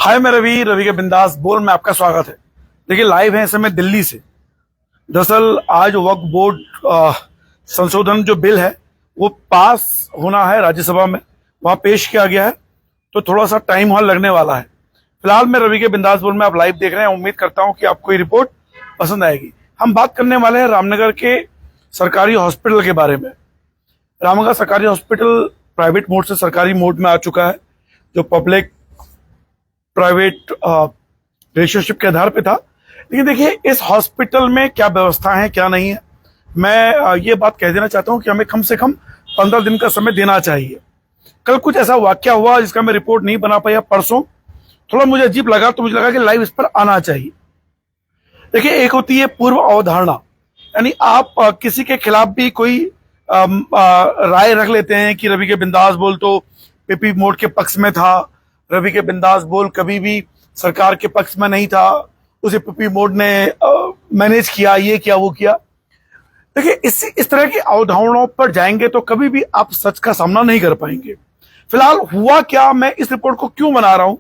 हाय, मैं रवि रवि के बिंदास बोल में आपका स्वागत है। देखिए, लाइव है इस समय दिल्ली से। दरअसल आज वक्फ बोर्ड संशोधन जो बिल है वो पास होना है राज्यसभा में, वहां पेश किया गया है, तो थोड़ा सा टाइम वहां लगने वाला है। फिलहाल मैं रवि के बिंदास बोल में आप लाइव देख रहे हैं। उम्मीद करता हूं कि आपको ये रिपोर्ट पसंद आएगी। हम बात करने वाले हैं रामनगर के सरकारी हॉस्पिटल के बारे में। रामनगर सरकारी हॉस्पिटल प्राइवेट मोड से सरकारी मोड में आ चुका है, जो पब्लिक प्राइवेट रिलेशनशिप के आधार पे था। लेकिन देखिए, इस हॉस्पिटल में क्या व्यवस्था है क्या नहीं है, मैं ये बात कह देना चाहता हूं कि हमें कम से कम 15 दिन का समय देना चाहिए। कल कुछ ऐसा वाकया हुआ जिसका मैं रिपोर्ट नहीं बना पाया, परसों थोड़ा मुझे अजीब लगा, तो मुझे लगा कि लाइव इस पर आना चाहिए। देखिए, एक होती है पूर्व अवधारणा, यानी आप किसी के खिलाफ भी कोई राय रख लेते हैं कि रवि के बिंदास बोल तो पीपी मोड के पक्ष में था, रवि के बिंदास बोल कभी भी सरकार के पक्ष में नहीं था, उसे पीपी मोड ने मैनेज किया, ये किया वो किया। देखिए, इस तरह की अवधारणाओं पर जाएंगे तो कभी भी आप सच का सामना नहीं कर पाएंगे। फिलहाल हुआ क्या, मैं इस रिपोर्ट को क्यों बना रहा हूं,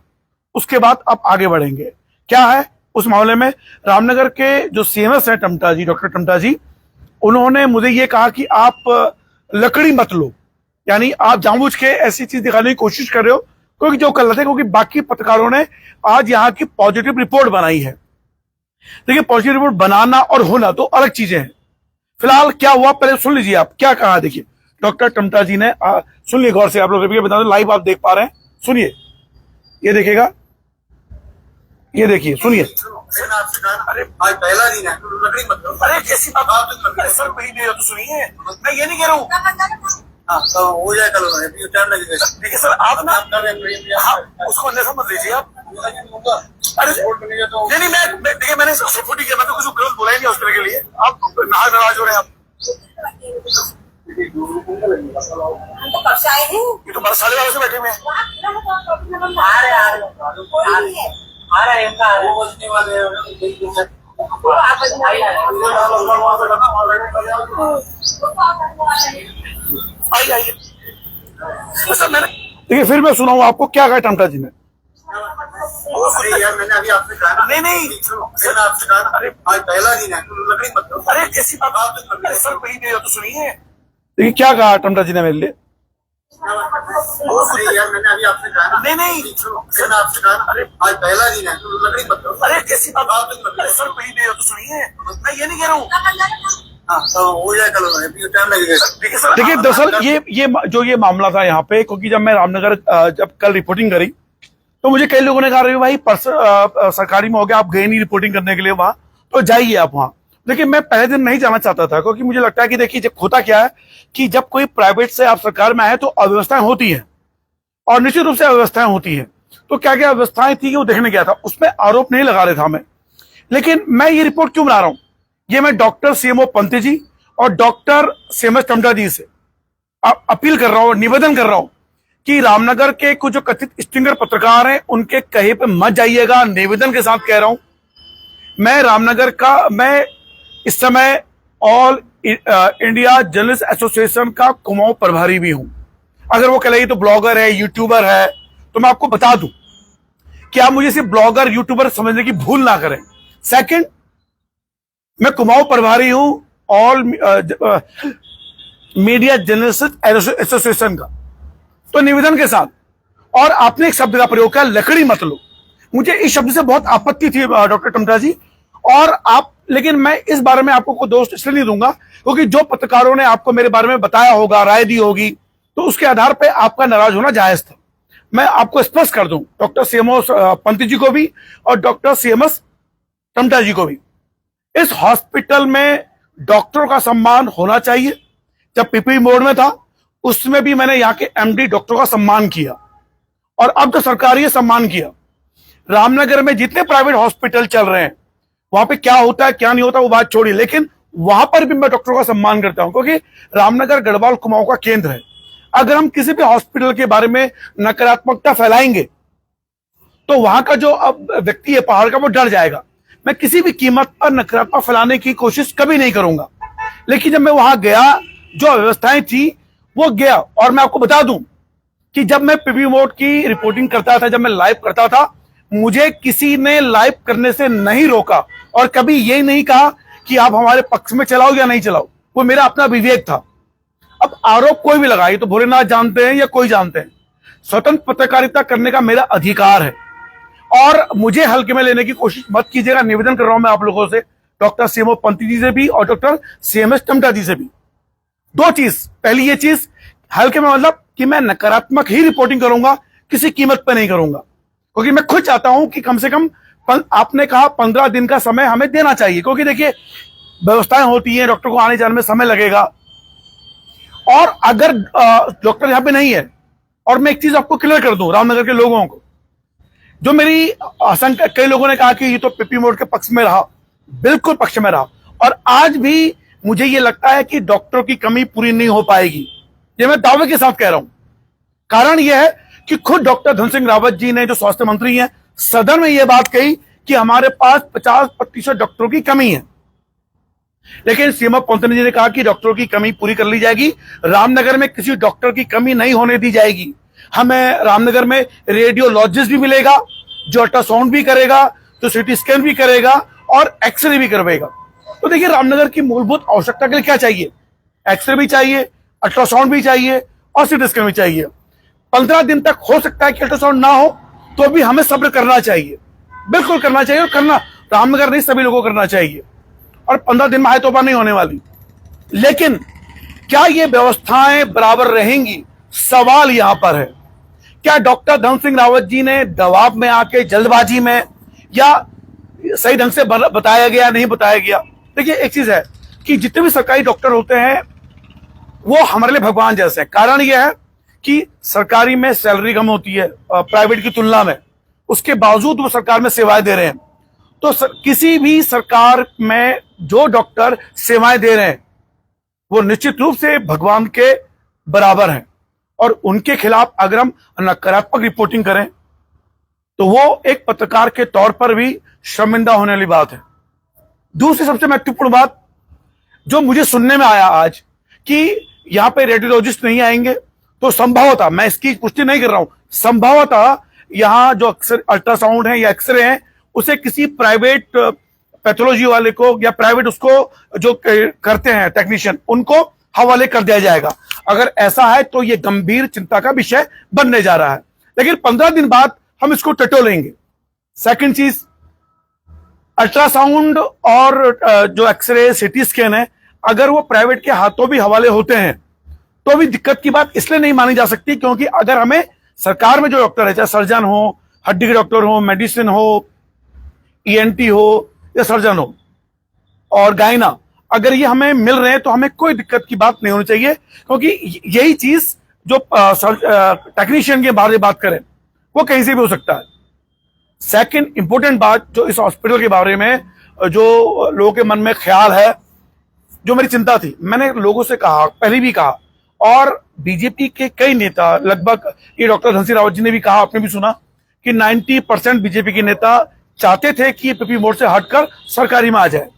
उसके बाद आप आगे बढ़ेंगे। क्या है उस मामले में, रामनगर के जो सीएमएस हैं टमटा जी, डॉक्टर टमटा जी, उन्होंने मुझे ये कहा कि आप लकड़ी मत लो, यानी आप जानबूझ के ऐसी चीज दिखाने की कोशिश कर रहे हो क्योंकि जो गलत है, क्योंकि बाकी पत्रकारों ने आज यहाँ की पॉजिटिव रिपोर्ट बनाई है। देखिए, पॉजिटिव रिपोर्ट बनाना और होना तो अलग चीजें हैं। फिलहाल क्या हुआ पहले सुन लीजिए, आप क्या कहा। देखिए, डॉक्टर टमटा जी ने सुन लिए गौर से, आप लोग रवि के बता दो, लाइव आप देख पा रहे हैं, सुनिए, ये देखिएगा, ये देखिए, सुनिए। अरे भाई, पहला दिन है, लकड़ी मत लो। अरे कैसी बात, सर वही नहीं, तो सुनिए, मैं ये नहीं कह रहा हूँ। हाँ, तो हो जाए, कल टाइम लगेगा। देखिए सर, आप ना उसको अंदर समझ लीजिए आप। अरे नहीं, मैं देखिए, मैंने सपोर्ट किया, मैं तो कुछ गलत बोला ही नहीं हॉस्पिटल के लिए। आप नाराज हो रहे हैं आप। ये तो बरस साले वाले से बैठे हुए हैं। आइए सर, मैंने देखिए, फिर मैं सुनाऊं आपको क्या कहा टमटा जी ने। यार, मैंने अभी आपसे कहा नहीं मैंने आपसे कहा, अरे भाई, पहला दिन है, लकड़ी मत लो। अरे कैसी बात, सर वही नहीं, तो सुनिए। देखिए क्या कहा टमटा जी ने मेरे लिए। यार, मैंने अभी आपसे कहा नहीं मैंने आपसे कहा, अरे भाई, पहला दिन है, लकड़ी मत लो। अरे कैसी बात, सर वही नहीं, तो सुनिए, मैं ये नहीं कह रहा हूँ। हाँ, तो हो जाए, कल टाइम लगेगा। देखिए, दरअसल ये मामला था यहाँ पे, क्योंकि जब मैं रामनगर जब कल रिपोर्टिंग करी तो मुझे कई लोगों ने कहा, रही भाई सरकारी में हो गया, आप गए नहीं रिपोर्टिंग करने के लिए वहां, तो जाइए आप वहां। लेकिन मैं पहले दिन नहीं जाना चाहता था, क्योंकि मुझे लगता है कि देखिए, जब होता क्या है कि जब कोई प्राइवेट से आप सरकार में आए तो अव्यवस्थाएं होती हैं, और निश्चित रूप से अव्यवस्थाएं होती हैं। तो क्या क्या अव्यवस्थाएं थी वो देखने गया था, उसमें आरोप नहीं लगा रहा था मैं। लेकिन मैं ये रिपोर्ट क्यों बना रहा हूं, ये मैं डॉक्टर सीएमओ पंत जी और डॉक्टर सीएमएस टमटा जी से अपील कर रहा हूं, निवेदन कर रहा हूं कि रामनगर के कुछ जो कथित स्टिंगर पत्रकार हैं उनके कहे पे मत जाइएगा। निवेदन के साथ कह रहा हूं, मैं रामनगर का, मैं इस समय ऑल इंडिया जर्नलिस्ट एसोसिएशन का कुमाऊं प्रभारी भी हूं। अगर वो कह रही तो ब्लॉगर है, यूट्यूबर है, तो मैं आपको बता दूं कि आप मुझे सिर्फ ब्लॉगर यूट्यूबर समझने की भूल ना करें। सेकंड, मैं कुमाऊं प्रभारी हूं ऑल मीडिया जर्नलिस्ट एसोसिएशन का। तो निवेदन के साथ, और आपने एक शब्द का प्रयोग किया, लकड़ी मत लो। मुझे इस शब्द से बहुत आपत्ति थी डॉक्टर टमटा जी, और आप, लेकिन मैं इस बारे में आपको कोई दोस्त इसलिए नहीं दूंगा क्योंकि जो पत्रकारों ने आपको मेरे बारे में बताया होगा, राय दी होगी, तो उसके आधार पर आपका नाराज होना जायज था। मैं आपको स्पष्ट कर दूं, डॉक्टर सीएमओ पंत जी को भी और डॉक्टर सीएमएस टमटा जी को भी, इस हॉस्पिटल में डॉक्टरों का सम्मान होना चाहिए। जब पीपी मोड में था उसमें भी मैंने यहाँ के एमडी डॉक्टरों का सम्मान किया, और अब तो सरकार ये सम्मान किया। रामनगर में जितने प्राइवेट हॉस्पिटल चल रहे हैं वहां पे क्या होता है क्या नहीं होता वो बात छोड़िए, लेकिन वहां पर भी मैं डॉक्टरों का सम्मान करता हूं, क्योंकि रामनगर गढ़वाल कुमाऊं का केंद्र है। अगर हम किसी भी हॉस्पिटल के बारे में नकारात्मकता फैलाएंगे तो वहां का जो अब व्यक्ति है पहाड़ का, वो डर जाएगा। मैं किसी भी कीमत पर नकारात्मक फैलाने की कोशिश कभी नहीं करूंगा। लेकिन जब मैं वहां गया, जो व्यवस्थाएं थी वो गया, और मैं आपको बता दूं कि जब मैं पीपी मोड की रिपोर्टिंग करता था, जब मैं लाइव करता था, मुझे किसी ने लाइव करने से नहीं रोका और कभी ये नहीं कहा कि आप हमारे पक्ष में चलाओ या नहीं चलाओ, वो मेरा अपना विवेक था। अब आरोप कोई भी लगाए तो भोलेनाथ जानते हैं या कोई जानते हैं, स्वतंत्र पत्रकारिता करने का मेरा अधिकार है और मुझे हल्के में लेने की कोशिश मत कीजिएगा। निवेदन कर रहा हूं मैं आप लोगों से, डॉक्टर सीएमओ पंत जी से भी और डॉक्टर सीएमएस टमटा जी से भी। दो चीज, पहली ये चीज हल्के में मतलब कि मैं नकारात्मक ही रिपोर्टिंग करूंगा, किसी कीमत पर नहीं करूंगा, क्योंकि मैं खुद चाहता हूं कि कम से कम आपने कहा 15 दिन का समय हमें देना चाहिए, क्योंकि देखिए व्यवस्थाएं होती हैं, डॉक्टर को आने जाने में समय लगेगा। और अगर डॉक्टर यहां पे नहीं है, और मैं एक चीज आपको क्लियर कर दूं रामनगर के लोगों को, जो मेरी आशंका, कई लोगों ने कहा कि ये तो पीपी मोड के पक्ष में रहा, बिल्कुल पक्ष में रहा, और आज भी मुझे ये लगता है कि डॉक्टरों की कमी पूरी नहीं हो पाएगी, ये मैं दावे के साथ कह रहा हूं। कारण यह है कि खुद डॉक्टर धन सिंह रावत जी ने, जो स्वास्थ्य मंत्री हैं, सदन में यह बात कही कि हमारे पास 50% डॉक्टरों की कमी है, लेकिन सीएमओ पंत जी ने कहा कि डॉक्टरों की कमी पूरी कर ली जाएगी, रामनगर में किसी डॉक्टर की कमी नहीं होने दी जाएगी। हमें रामनगर में रेडियोलॉजिस्ट भी मिलेगा, जो अल्ट्रासाउंड भी करेगा, जो सीटी स्कैन भी करेगा और एक्सरे भी करवाएगा। तो देखिए रामनगर की मूलभूत आवश्यकता के लिए क्या चाहिए, एक्सरे भी चाहिए, अल्ट्रासाउंड भी चाहिए और सीटी स्कैन भी चाहिए। 15 दिन तक हो सकता है कि अल्ट्रासाउंड ना हो, तो भी हमें सब्र करना चाहिए, बिल्कुल करना चाहिए, और करना रामनगर नहीं सभी लोगों को करना चाहिए, और 15 दिन में हाय तौबा नहीं होने वाली। लेकिन क्या ये व्यवस्थाएं बराबर रहेंगी, सवाल यहां पर है। क्या डॉक्टर धन सिंह रावत जी ने दबाव में आके, जल्दबाजी में, या सही ढंग से बताया गया नहीं बताया गया? देखिए एक चीज है कि जितने भी सरकारी डॉक्टर होते हैं वो हमारे लिए भगवान जैसे हैं। कारण यह है कि सरकारी में सैलरी कम होती है प्राइवेट की तुलना में, उसके बावजूद वो सरकार में सेवाएं दे रहे हैं। तो किसी भी सरकार में जो डॉक्टर सेवाएं दे रहे हैं वो निश्चित रूप से भगवान के बराबर हैं, और उनके खिलाफ अगर हम नकारात्मक रिपोर्टिंग करें तो वो एक पत्रकार के तौर पर भी शर्मिंदा होने वाली बात है। दूसरी सबसे महत्वपूर्ण बात जो मुझे सुनने में आया आज कि यहां पे रेडियोलॉजिस्ट नहीं आएंगे, तो संभवतः, मैं इसकी पुष्टि नहीं कर रहा हूं, संभवतः यहां जो अक्सर अल्ट्रासाउंड है या एक्सरे हैं उसे किसी प्राइवेट पैथोलॉजी वाले को या प्राइवेट उसको जो करते हैं टेक्नीशियन, उनको हवाले कर दिया जाएगा। अगर ऐसा है तो यह गंभीर चिंता का विषय बनने जा रहा है, लेकिन 15 दिन बाद हम इसको टटोलेंगे। सेकंड चीज, अल्ट्रासाउंड और जो एक्सरे सीटी स्कैन है, अगर वो प्राइवेट के हाथों भी हवाले होते हैं तो भी दिक्कत की बात इसलिए नहीं मानी जा सकती, क्योंकि अगर हमें सरकार में जो डॉक्टर है, चाहे सर्जन हो, हड्डी के डॉक्टर हो, मेडिसिन हो, ईएनटी हो या सर्जन हो और गायना, अगर ये हमें मिल रहे हैं तो हमें कोई दिक्कत की बात नहीं होनी चाहिए, क्योंकि यही चीज जो टेक्नीशियन के बारे में बात करें वो कहीं से भी हो सकता है। सेकंड इंपॉर्टेंट बात जो इस हॉस्पिटल के बारे में जो लोगों के मन में ख्याल है, जो मेरी चिंता थी, मैंने लोगों से कहा, पहले भी कहा, और बीजेपी के कई नेता, लगभग ये डॉक्टर धन सिंह रावत जी ने भी कहा, आपने भी सुना कि 90% बीजेपी के नेता चाहते थे कि ये पीपी मोड से हटकर सरकारी में आ जाए।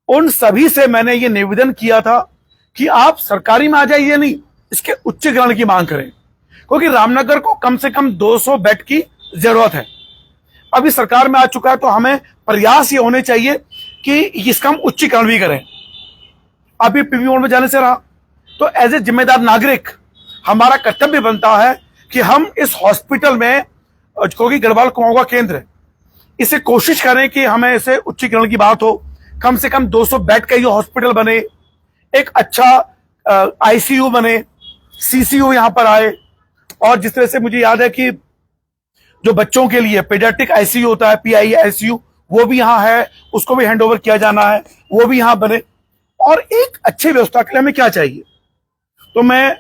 उन सभी से मैंने ये निवेदन किया था कि आप सरकारी में आ जाइए नहीं, इसके उच्चीकरण की मांग करें, क्योंकि रामनगर को कम से कम 200 बेड की जरूरत है। अभी सरकार में आ चुका है तो हमें प्रयास ये होने चाहिए कि इसका हम उच्चीकरण भी करें। अभी पीपी मोड में जाने से रहा तो एज ए जिम्मेदार नागरिक हमारा कर्तव्य बनता है कि हम इस हॉस्पिटल में, क्योंकि गढ़वाल कुआं का केंद्र है, इसे कोशिश करें कि हमें इसे उच्चीकरण की बात हो, कम से कम 200 बेड का ये हॉस्पिटल बने, एक अच्छा आईसीयू बने, सीसीयू यहां पर आए, और जिस तरह से मुझे याद है कि जो बच्चों के लिए पीडियाट्रिक आईसीयू होता है, पीआई आईसीयू, वो भी यहां है, उसको भी हैंड ओवर किया जाना है, वो भी यहां बने। और एक अच्छी व्यवस्था के लिए हमें क्या चाहिए, तो मैं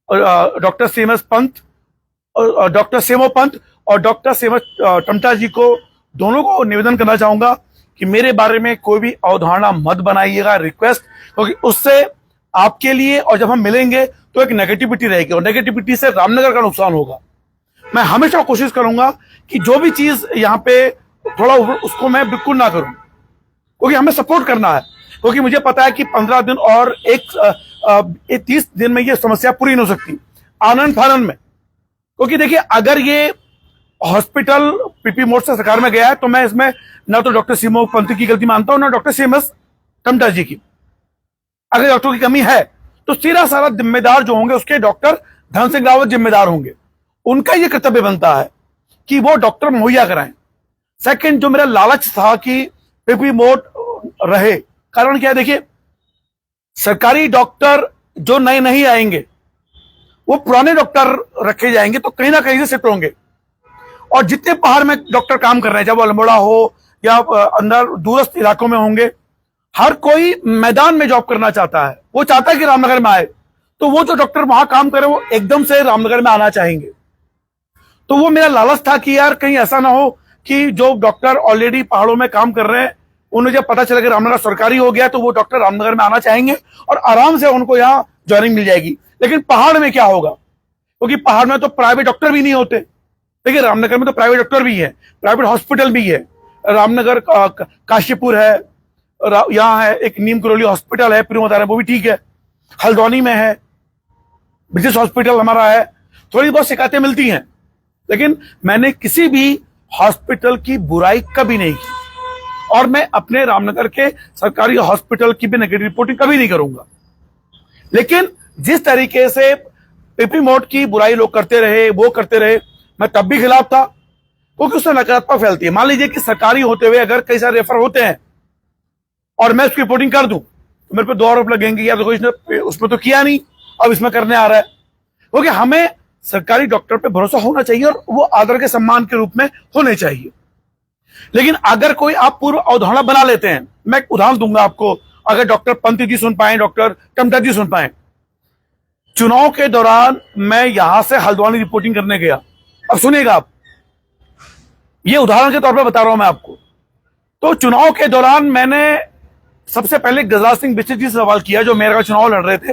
doctor CMS Pant, doctor CMO Pant और डॉक्टर सीएमएस टमटा जी को, दोनों को निवेदन करना चाहूंगा कि मेरे बारे में कोई भी अवधारणा मत बनाइएगा, रिक्वेस्ट, क्योंकि उससे आपके लिए, और जब हम मिलेंगे तो एक नेगेटिविटी रहेगी, और नेगेटिविटी से रामनगर का नुकसान होगा। मैं हमेशा कोशिश करूंगा कि जो भी चीज यहाँ पे थोड़ा उसको मैं बिल्कुल ना करूं, क्योंकि हमें सपोर्ट करना है, क्योंकि मुझे पता है कि 15 दिन और 30 दिन में ये समस्या पूरी नहीं हो सकती आनंद फानंद में। क्योंकि देखिए अगर ये हॉस्पिटल पीपी मोड से सरकार में गया है, तो मैं इसमें ना तो डॉक्टर सीमो पंत की गलती मानता हूं ना डॉक्टर सीएमएस टम्टा जी की। अगर डॉक्टरों की कमी है तो सीधा सारा जिम्मेदार जो होंगे उसके डॉक्टर धन सिंह रावत जिम्मेदार होंगे। उनका यह कर्तव्य बनता है कि वो डॉक्टर मुहैया कराएं। सेकंड, जो मेरा लालच था कि पीपी मोड रहे, कारण क्या है, देखिए सरकारी डॉक्टर जो नए नहीं आएंगे वो पुराने डॉक्टर रखे जाएंगे तो कहीं ना कहीं से शिफ्ट होंगे। और जितने पहाड़ में डॉक्टर काम कर रहे हैं, चाहे वो अल्मोड़ा हो या अंदर दूरस्थ इलाकों में होंगे, हर कोई मैदान में जॉब करना चाहता है। वो चाहता है कि रामनगर में आए, तो वो जो डॉक्टर वहां काम करे वो एकदम से रामनगर में आना चाहेंगे। तो वो मेरा लालच था कि यार कहीं ऐसा ना हो कि जो डॉक्टर ऑलरेडी पहाड़ों में काम कर रहे हैं, उन्हें जब पता चला कि रामनगर सरकारी हो गया तो वो डॉक्टर रामनगर में आना चाहेंगे और आराम से उनको यहाँ ज्वाइनिंग मिल जाएगी। लेकिन पहाड़ में क्या होगा, क्योंकि पहाड़ में तो प्राइवेट डॉक्टर भी नहीं होते। देखिए रामनगर में तो प्राइवेट डॉक्टर भी है, प्राइवेट हॉस्पिटल भी है, रामनगर काशीपुर है, यहाँ है एक नीम करौली हॉस्पिटल है, प्रीमोदारा वो भी ठीक है, हल्द्वानी में है ब्रिटिश हॉस्पिटल हमारा है। थोड़ी बहुत शिकायतें मिलती हैं, लेकिन मैंने किसी भी हॉस्पिटल की बुराई कभी नहीं की और मैं अपने रामनगर के सरकारी हॉस्पिटल की भी नेगेटिव रिपोर्टिंग कभी नहीं करूंगा। लेकिन जिस तरीके से पीपी मोड की बुराई लोग करते रहे, वो करते रहे, मैं तब भी खिलाफ था, क्योंकि उससे नकारात्मक फैलती है। मान लीजिए कि सरकारी होते हुए अगर कई सारे रेफर होते हैं और मैं उसकी रिपोर्टिंग कर दूं तो मेरे पे 2 आरोप लगेंगे, यार देखो इसने उसमें तो किया नहीं, अब इसमें करने आ रहा है। क्योंकि हमें सरकारी डॉक्टर पे भरोसा होना चाहिए और वो आदर के सम्मान के रूप में होने चाहिए। लेकिन अगर कोई आप पूर्व अवधारणा बना लेते हैं, मैं एक उदाहरण दूंगा आपको, अगर डॉक्टर पंत जी सुन पाए, डॉक्टर टम्टा जी सुन पाए। चुनाव के दौरान मैं यहां से हल्द्वानी रिपोर्टिंग करने गया। अब सुनिएगा आप, ये उदाहरण के तौर पे बता रहा हूं मैं आपको। तो चुनाव के दौरान मैंने सबसे पहले गजराज सिंह बिस्टर जी से सवाल किया, जो मेरा चुनाव लड़ रहे थे,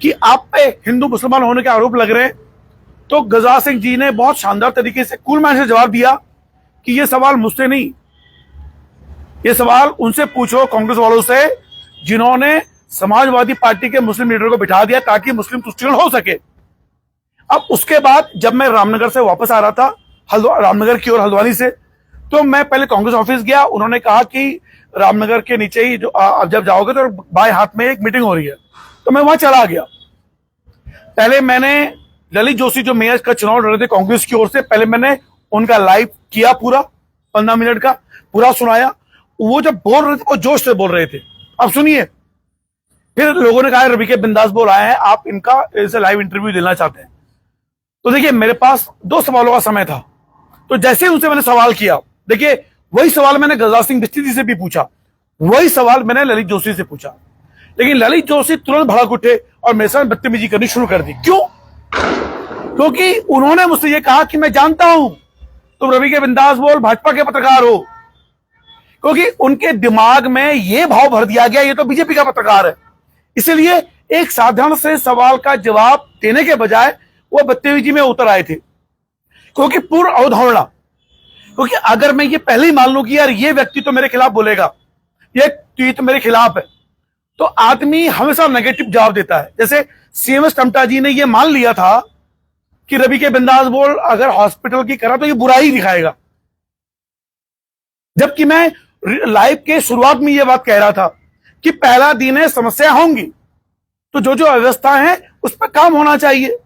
कि आप पे हिंदू मुसलमान होने के आरोप लग रहे हैं। तो गजराज सिंह जी ने बहुत शानदार तरीके से कूल मैन से जवाब दिया कि ये सवाल मुझसे नहीं, ये सवाल उनसे पूछो कांग्रेस वालों से जिन्होंने समाजवादी पार्टी के मुस्लिम लीडर को बिठा दिया ताकि मुस्लिम तुष्टिकरण हो सके। अब उसके बाद जब मैं रामनगर से वापस आ रहा था, रामनगर की ओर हल्द्वानी से, तो मैं पहले कांग्रेस ऑफिस गया। उन्होंने कहा कि रामनगर के नीचे ही जो अब जब जाओगे तो बाएं हाथ में एक मीटिंग हो रही है, तो मैं वहां चला गया। पहले मैंने ललित जोशी जो मेयर का चुनाव लड़ रहे थे कांग्रेस की ओर से, पहले मैंने उनका लाइव किया, पूरा 15 मिनट का पूरा सुनाया। वो जब बोल रहे थे वो जोश से बोल रहे थे। अब सुनिए, फिर लोगों ने कहा रवि के बिंदास बोल आए हैं, आप इनका इसे लाइव इंटरव्यू देना चाहते हैं। तो देखिए मेरे पास 2 सवालों का समय था, तो जैसे ही उनसे मैंने सवाल किया, देखिए वही सवाल मैंने गजराज सिंह बिस्टर जी से भी पूछा, वही सवाल मैंने ललित जोशी से पूछा। लेकिन ललित जोशी तुरंत भड़क उठे और मेरे साथ बदतमीजी करनी शुरू कर दी। क्यों? क्योंकि उन्होंने मुझसे यह कहा कि मैं जानता हूं तुम रवि के बिंदास बोल भाजपा के पत्रकार हो, क्योंकि उनके दिमाग में यह भाव भर दिया गया ये तो बीजेपी का पत्रकार है। इसलिए एक साधारण से सवाल का जवाब देने के बजाय वो बदतमीजी में उतर आए थे, क्योंकि पूर्व अवधारणा, क्योंकि अगर मैं ये पहले ही मान लूं कि यार ये व्यक्ति तो मेरे खिलाफ बोलेगा, ये ट्वीट मेरे खिलाफ है, तो आदमी हमेशा नेगेटिव जवाब देता है। जैसे सीएमएस टम्टा जी ने ये मान लिया था कि रवि के बिंदास बोल अगर हॉस्पिटल की करा तो ये बुरा ही दिखाएगा, जबकि मैं लाइव के शुरुआत में ये बात कह रहा था कि पहला दिन है, समस्या होंगी, तो जो जो अव्यवस्था है उस पर काम होना चाहिए।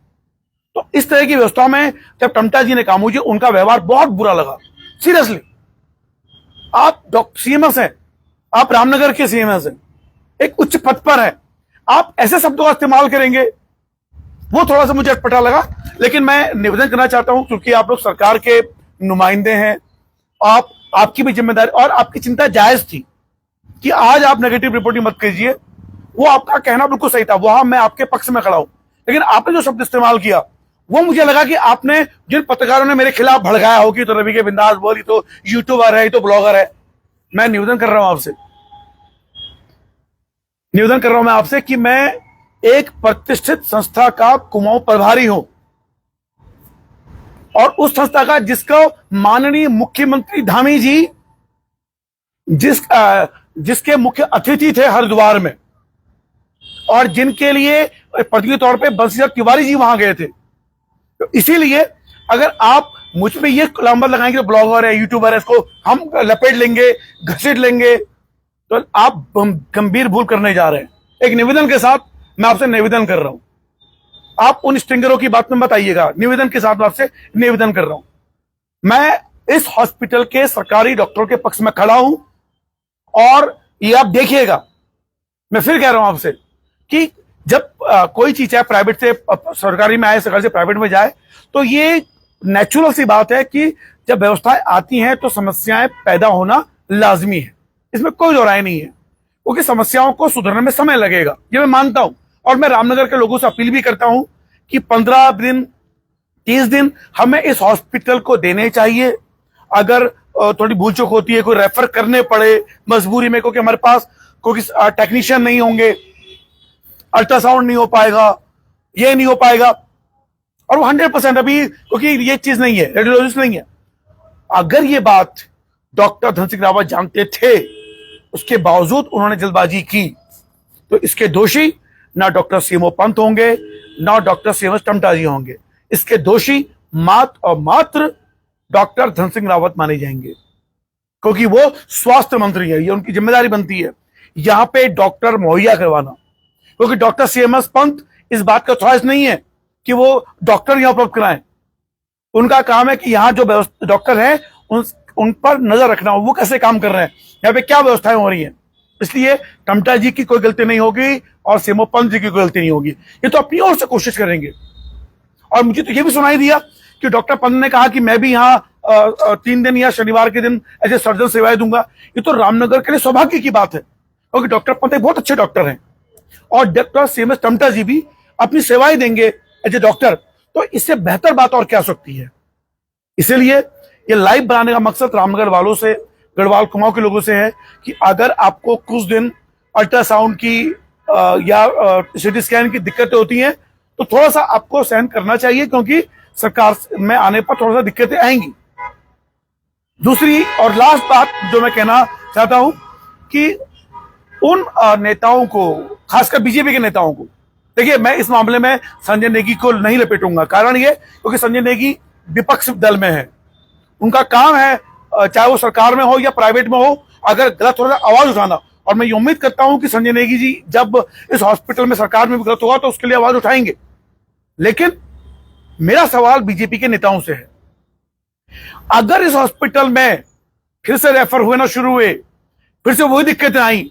तो इस तरह की व्यवस्था में जब टम्टा जी ने कहा, मुझे उनका व्यवहार बहुत बुरा लगा। सीरियसली, आप डॉक्टर सीएमएस हैं, आप रामनगर के सीएमएस हैं, एक उच्च पद पर है, आप ऐसे शब्दों का इस्तेमाल करेंगे, वो थोड़ा सा मुझे अटपटा लगा। लेकिन मैं निवेदन करना चाहता हूं, क्योंकि आप लोग सरकार के नुमाइंदे हैं, आपकी भी जिम्मेदारी और आपकी चिंता जायज थी कि आज आप नेगेटिव रिपोर्टिंग मत कीजिए, वो आपका कहना बिल्कुल सही था, वहां मैं आपके पक्ष में खड़ा हूं। लेकिन आपने जो शब्द इस्तेमाल किया वो मुझे लगा कि आपने जिन पत्रकारों ने मेरे खिलाफ भड़काया हो कि तो रवि के बिंदास बोल, तो यूट्यूबर है, तो ब्लॉगर है, मैं निवेदन कर रहा हूं आपसे, निवेदन कर रहा हूं मैं आपसे कि मैं एक प्रतिष्ठित संस्था का कुमाऊं प्रभारी हूं और उस संस्था का जिसको माननीय मुख्यमंत्री धामी जी जिसके मुख्य अतिथि थे हरिद्वार में, और जिनके लिए प्रतिनिधि तौर पे बंशीधर तिवारी जी वहां गए थे। तो इसीलिए अगर आप मुझ पे ये लामत लगाएंगे तो ब्लॉगर है, यूट्यूबर है, इसको हम लपेट लेंगे, घसीट लेंगे, तो आप गंभीर भूल करने जा रहे हैं। एक निवेदन के साथ मैं आपसे निवेदन कर रहा हूं, आप उन स्टिंगरों की बात में मत आइएगा। निवेदन के साथ आपसे निवेदन कर रहा हूं, मैं इस हॉस्पिटल के सरकारी डॉक्टरों के पक्ष में खड़ा हूं, और ये आप देखिएगा, मैं फिर कह रहा हूं आपसे कि जब कोई चीज है प्राइवेट से सरकारी में आए, सरकारी से प्राइवेट में जाए, तो ये नेचुरल सी बात है कि जब व्यवस्थाएं आती हैं तो समस्याएं पैदा होना लाजमी है, इसमें कोई दो राय नहीं है, क्योंकि समस्याओं को सुधरने में समय लगेगा, ये मैं मानता हूं। और मैं रामनगर के लोगों से अपील भी करता हूं कि 15 दिन 30 दिन हमें इस हॉस्पिटल को देने चाहिए। अगर थोड़ी भूल चूक होती है, कोई रेफर करने पड़े मजबूरी में, क्योंकि हमारे पास कोई टेक्नीशियन नहीं होंगे, अल्ट्रासाउंड नहीं हो पाएगा, ये नहीं हो पाएगा, और वो 100% अभी, क्योंकि ये चीज नहीं है, रेडियोलॉजिस्ट नहीं है। अगर ये बात डॉक्टर धन सिंह रावत जानते थे, उसके बावजूद उन्होंने जल्दबाजी की, तो इसके दोषी ना डॉक्टर सीएमओ पंत होंगे, ना डॉक्टर सीएमएस टमटा जी होंगे। इसके दोषी मात्र और मात्र डॉक्टर धन सिंह रावत माने जाएंगे, क्योंकि वो स्वास्थ्य मंत्री है, ये उनकी जिम्मेदारी बनती है यहां पे डॉक्टर मुहैया करवाना, क्योंकि डॉक्टर सीएमएस पंत इस बात का ख्वाहिश नहीं है कि वो डॉक्टर यहां उपलब्ध कराएं। उनका काम है कि यहां जो डॉक्टर हैं उन पर नजर रखना, वो कैसे काम कर रहे हैं, यहाँ पे क्या व्यवस्थाएं हो रही हैं। इसलिए टमटा जी की कोई गलती नहीं होगी और सीएमओ पंत जी की कोई गलती नहीं होगी, ये तो अपनी ओर से कोशिश करेंगे। और मुझे तो ये भी सुनाई दिया कि डॉक्टर पंत ने कहा कि मैं भी यहाँ 3 दिन या शनिवार के दिन ऐसे सर्जन सेवाएं दूंगा। ये तो रामनगर के लिए सौभाग्य की बात है, क्योंकि डॉक्टर पंत एक बहुत अच्छे डॉक्टर हैं, और डॉक्टर सीएमएस टमटा जी भी अपनी सेवाएं देंगे एज ए डॉक्टर, तो इससे बेहतर बात और क्या हो सकती है। इसीलिए ये लाइव बनाने का मकसद रामनगर वालों से, गढ़वाल कुमाऊं के लोगों से है कि अगर आपको कुछ दिन अल्ट्रासाउंड की या सीटी स्कैन की दिक्कतें होती हैं, तो थोड़ा सा आपको सहन करना चाहिए, क्योंकि सरकार में आने पर थोड़ा सा दिक्कतें आएंगी। दूसरी और लास्ट बात जो मैं कहना चाहता हूं कि उन नेताओं को, खासकर बीजेपी के नेताओं को, देखिए मैं इस मामले में संजय नेगी को नहीं लपेटूंगा, कारण ये क्योंकि संजय नेगी विपक्ष दल में है, उनका काम है चाहे वो सरकार में हो या प्राइवेट में हो, अगर गलत हो रहा है आवाज उठाना। और मैं ये उम्मीद करता हूं कि संजय नेगी जी जब इस हॉस्पिटल में सरकार में भी गलत होगा तो उसके लिए आवाज उठाएंगे। लेकिन मेरा सवाल बीजेपी के नेताओं से है, अगर इस हॉस्पिटल में फिर से रेफर हुए ना शुरू हुए, फिर से वही दिक्कतें आई,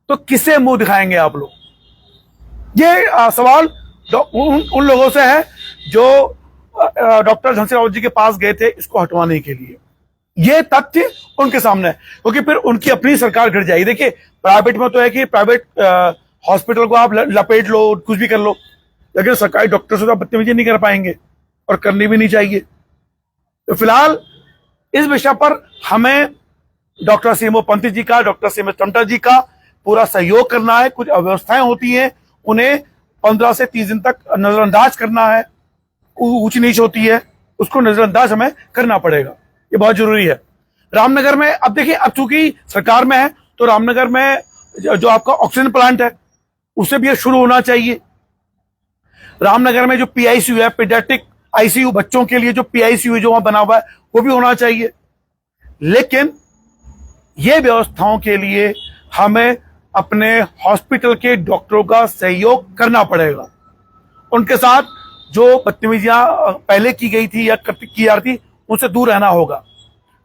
तो किसे मुंह दिखाएंगे आप लोग। ये सवाल उन लोगों से है जो डॉक्टर धन सिंह रावत जी के पास गए थे इसको हटवाने के लिए। ये तथ्य उनके सामने है, क्योंकि फिर उनकी अपनी सरकार गिर जाएगी। देखिए प्राइवेट में तो है कि प्राइवेट हॉस्पिटल को आप लपेट लो, कुछ भी कर लो, लेकिन सरकारी डॉक्टर से तो आप बदतमीजी नहीं कर पाएंगे, और करनी भी नहीं चाहिए। तो फिलहाल इस विषय पर हमें डॉक्टर सीएमओ पंत जी का, डॉक्टर सीएमएस टमटा जी का पूरा सहयोग करना है। कुछ अव्यवस्थाएं होती हैं, उन्हें 15 से 30 दिन तक नजरअंदाज करना है, ऊंच नीच होती है, उसको नजरअंदाज हमें करना पड़ेगा, ये बहुत जरूरी है। रामनगर में अब देखिए, अब चूंकि सरकार में है तो रामनगर में जो आपका ऑक्सीजन प्लांट है उसे भी शुरू होना चाहिए। रामनगर में जो पीआईसीयू है, पीडियाट्रिक आईसीयू, बच्चों के लिए जो पीआईसीयू जो वहां बना हुआ है वो भी होना चाहिए। लेकिन ये व्यवस्थाओं के लिए हमें अपने हॉस्पिटल के डॉक्टरों का सहयोग करना पड़ेगा। उनके साथ जो बदतमीजियां पहले की गई थी या की जा रही थी उनसे दूर रहना होगा,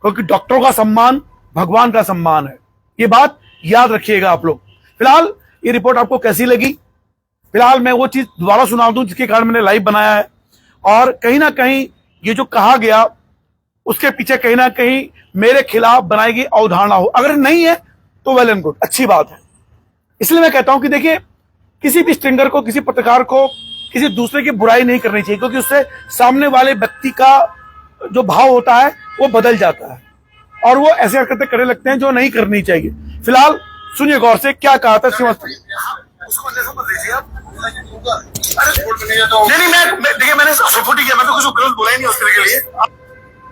क्योंकि डॉक्टरों का सम्मान भगवान का सम्मान है। ये बात याद रखिएगा आप लोग। फिलहाल ये रिपोर्ट आपको कैसी लगी? फिलहाल मैं वो चीज दोबारा सुना दूं जिसके कारण मैंने लाइव बनाया है, और कहीं ना कहीं ये जो कहा गया उसके पीछे कहीं ना कहीं मेरे खिलाफ बनाई गई अवधारणा हो, अगर नहीं है तो वेल एंड गुड, अच्छी बात है। इसलिए मैं कहता हूं कि देखिए, किसी भी स्ट्रिंगर को, किसी पत्रकार को किसी दूसरे की बुराई नहीं करनी चाहिए, क्योंकि उससे सामने वाले व्यक्ति का जो भाव होता है वो बदल जाता है, और वो ऐसे हरकतें करने लगते हैं जो नहीं करनी चाहिए। फिलहाल सुनिए गौर से क्या कहा था श्रीमती। उसको जैसा मत लीजिए आप। अरे छोड़ नहीं तो नहीं, मैं देखिए, मैंने सपोर्ट ही किया, मैं तो कुछ गलत बोला ही नहीं उसके लिए।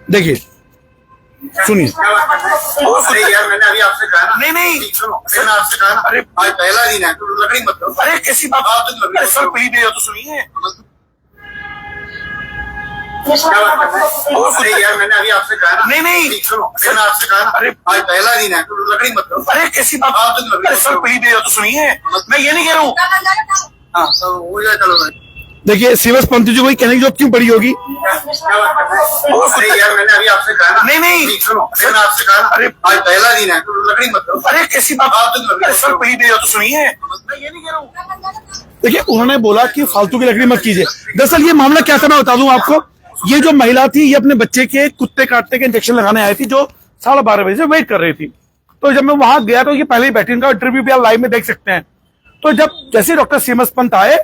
देखिए सुनिए, अरे यार मैंने अभी आपसे कहा ना, नहीं सुनो, मैंने आपसे कहा ना, अरे आज पहला दिन है तो लकड़ी मत करो। अरे कैसी बात, आप तो लकड़ी अरे सर पहली दे तो सुनिए। क्या बात कर रहे हैं? अरे यार मैंने अभी आपसे कहा ना। नहीं सुनो, मैंने आपसे कहा ना। अरे आज पहला दिन है, तो लकड़ी मत लो। अरे कैसी बात, आप तो लकड़ी अरे मत सर लो। पहली देर तो सुनिए, मैं ये नहीं कह रहा हूँ। हाँ तो हो जाए, चलो भाई। देखिए सीएस पंथी जी को कहने की जरूरत क्यों पड़ी होगी? क्या बात कर रहे हैं? अरे यार मैंने अभी आपसे कहा ना। नहीं सुनो, मैंने आपसे कहा ना। अरे आज पहला दिन है, तो लकड़ी मत लो। अरे कैसी बात, आप तो लकड़ी अरे मत सर लो। पहली देर तो सुनिए, मैं ये नहीं कह रहा हूँ। देखिए उन्होंने बोला कि फालतू की लकड़ी मत कीजिए। दरअसल ये मामला क्या था मैं बता दूं आपको। ये जो महिला थी ये अपने बच्चे के कुत्ते काटने के इंजेक्शन लगाने आई थी, जो 12:30 बजे से वेट कर रही थी। तो जब मैं वहां गया तो ये पहले ही बैठी, इनका इंटरव्यू भी आप लाइव में देख सकते हैं। तो जब जैसे डॉक्टर सीएमएस पंत आए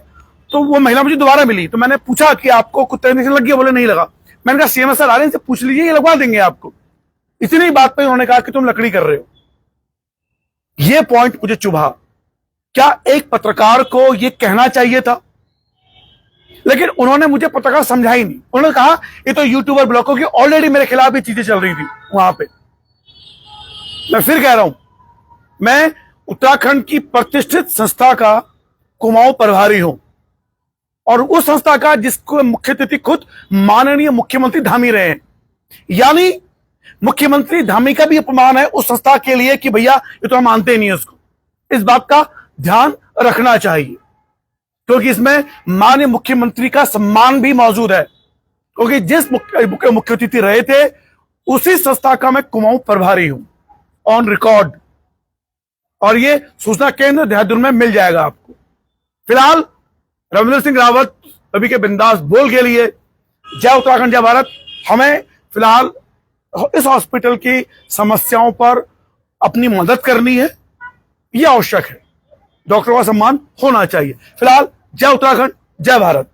तो वो महिला मुझे दोबारा मिली, तो मैंने पूछा कि आपको कुत्ते इंजेक्शन लग गया? बोले नहीं लगा। मैंने कहा सीएमएस सर आ रहे हैं, इनसे पूछ लीजिए, ये लगवा देंगे आपको। इतनी बात पे उन्होंने कहा कि तुम लकड़ी कर रहे हो। ये पॉइंट मुझे चुभा। क्या एक पत्रकार को ये कहना चाहिए था? लेकिन उन्होंने मुझे पत्रकार समझा ही नहीं। उन्होंने कहा ये तो यूट्यूबर ब्लॉकों की ऑलरेडी मेरे खिलाफ ये चीजें चल रही थी वहां पे। मैं फिर कह रहा हूं, मैं उत्तराखंड की प्रतिष्ठित संस्था का कुमाऊं प्रभारी हूं, और उस संस्था का जिसको मुख्य अतिथि खुद माननीय मुख्यमंत्री धामी रहे हैं। यानी मुख्यमंत्री धामी का भी अपमान है उस संस्था के लिए कि भैया ये तो हम मानते ही नहीं है उसको। इस बात का ध्यान रखना चाहिए, क्योंकि इसमें माननीय मुख्यमंत्री का सम्मान भी मौजूद है, क्योंकि जिस मुख्य अतिथि रहे थे उसी संस्था का मैं कुमाऊं प्रभारी हूं, ऑन रिकॉर्ड। और ये सूचना केंद्र देहरादून में मिल जाएगा आपको। फिलहाल रविंद्र सिंह रावत अभी के बिंदास बोल के लिए जय उत्तराखंड जय भारत। हमें फिलहाल इस हॉस्पिटल की समस्याओं पर अपनी मदद करनी है, यह आवश्यक है। डॉक्टरों का सम्मान होना चाहिए। फिलहाल जय उत्तराखंड जय भारत।